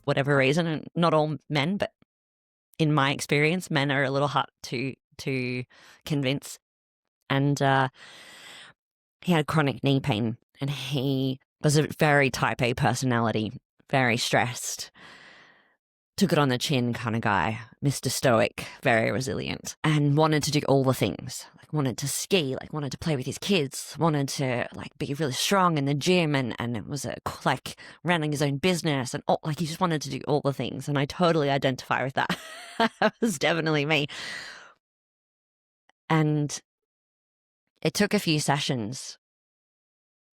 whatever reason, and not all men, but in my experience, men are a little hard to convince. And he had chronic knee pain, and he was a very type A personality, very stressed, took it on the chin kind of guy, Mr. Stoic, very resilient, and wanted to do all the things. Like wanted to ski, like wanted to play with his kids, wanted to like be really strong in the gym, and it was like running his own business, and all, like he just wanted to do all the things. And I totally identify with that. That was definitely me. And it took a few sessions,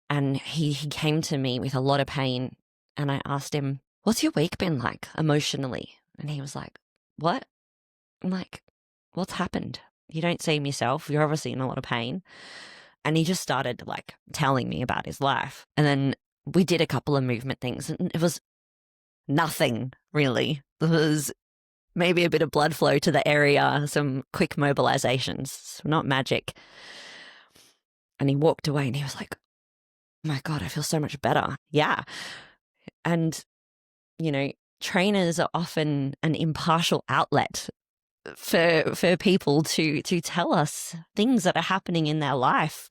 and he came to me with a lot of pain, and I asked him, "What's your week been like emotionally?" And he was like, "What?" I'm like, "What's happened? You don't seem yourself. You're obviously in a lot of pain." And he just started like telling me about his life. And then we did a couple of movement things, and it was nothing really. There was maybe a bit of blood flow to the area, some quick mobilizations, not magic. And he walked away and he was like, "Oh my God, I feel so much better." Yeah. And, you know, trainers are often an impartial outlet for people to tell us things that are happening in their life.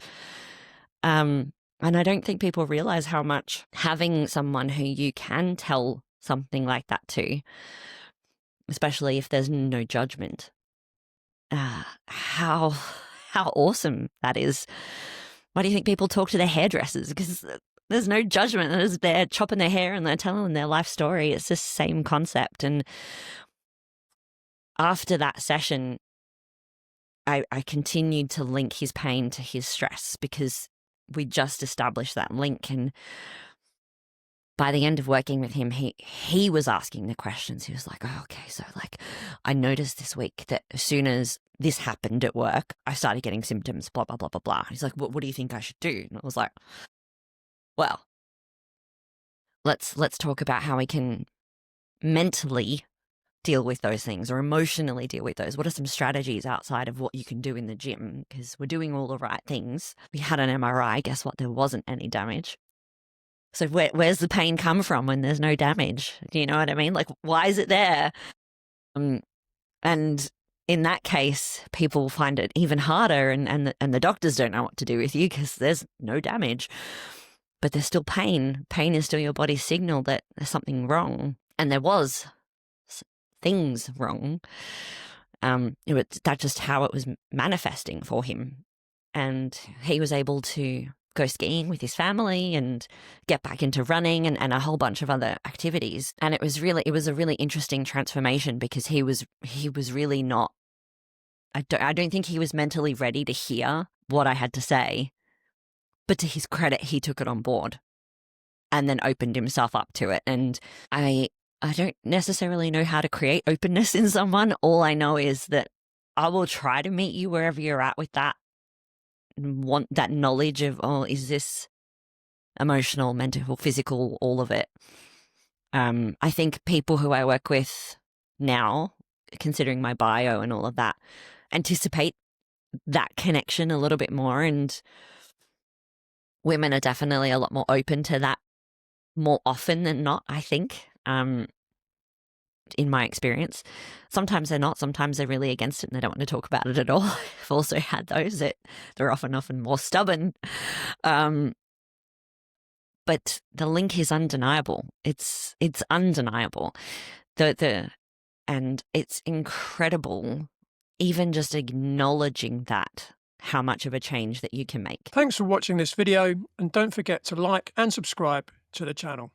And I don't think people realize how much having someone who you can tell something like that to, especially if there's no judgment, how awesome that is. Why do you think people talk to their hairdressers? Because there's no judgment. They're chopping their hair and they're telling their life story. It's the same concept. And after that session, I continued to link his pain to his stress, because we just established that link. And by the end of working with him, he was asking the questions. He was like, "Oh, okay, so like I noticed this week that as soon as this happened at work, I started getting symptoms, blah, blah, blah, blah, blah." He's like, what do you think I should do?" And I was like, "Well, let's talk about how we can mentally deal with those things, or emotionally deal with those. What are some strategies outside of what you can do in the gym? Because we're doing all the right things." We had an MRI. Guess what? There wasn't any damage. So where's the pain come from when there's no damage? Do you know what I mean? Like, why is it there? And in that case, people find it even harder, and the doctors don't know what to do with you because there's no damage. But there's still pain. Pain is still your body's signal that there's something wrong. And there was things wrong. That's just how it was manifesting for him. And he was able to go skiing with his family and get back into running and a whole bunch of other activities. And it was a really interesting transformation, because he was really not, I don't think he was mentally ready to hear what I had to say, but to his credit, he took it on board and then opened himself up to it. And I don't necessarily know how to create openness in someone. All I know is that I will try to meet you wherever you're at with that, and want that knowledge of, oh, is this emotional, mental, physical, all of it. I think people who I work with now, considering my bio and all of that, anticipate that connection a little bit more, and women are definitely a lot more open to that more often than not, I think, in my experience. Sometimes they're not. Sometimes they're really against it and they don't want to talk about it at all. I've also had those that they're often more stubborn. But the link is undeniable. It's undeniable. And it's incredible, even just acknowledging that, how much of a change that you can make. Thanks for watching this video, and don't forget to like and subscribe to the channel.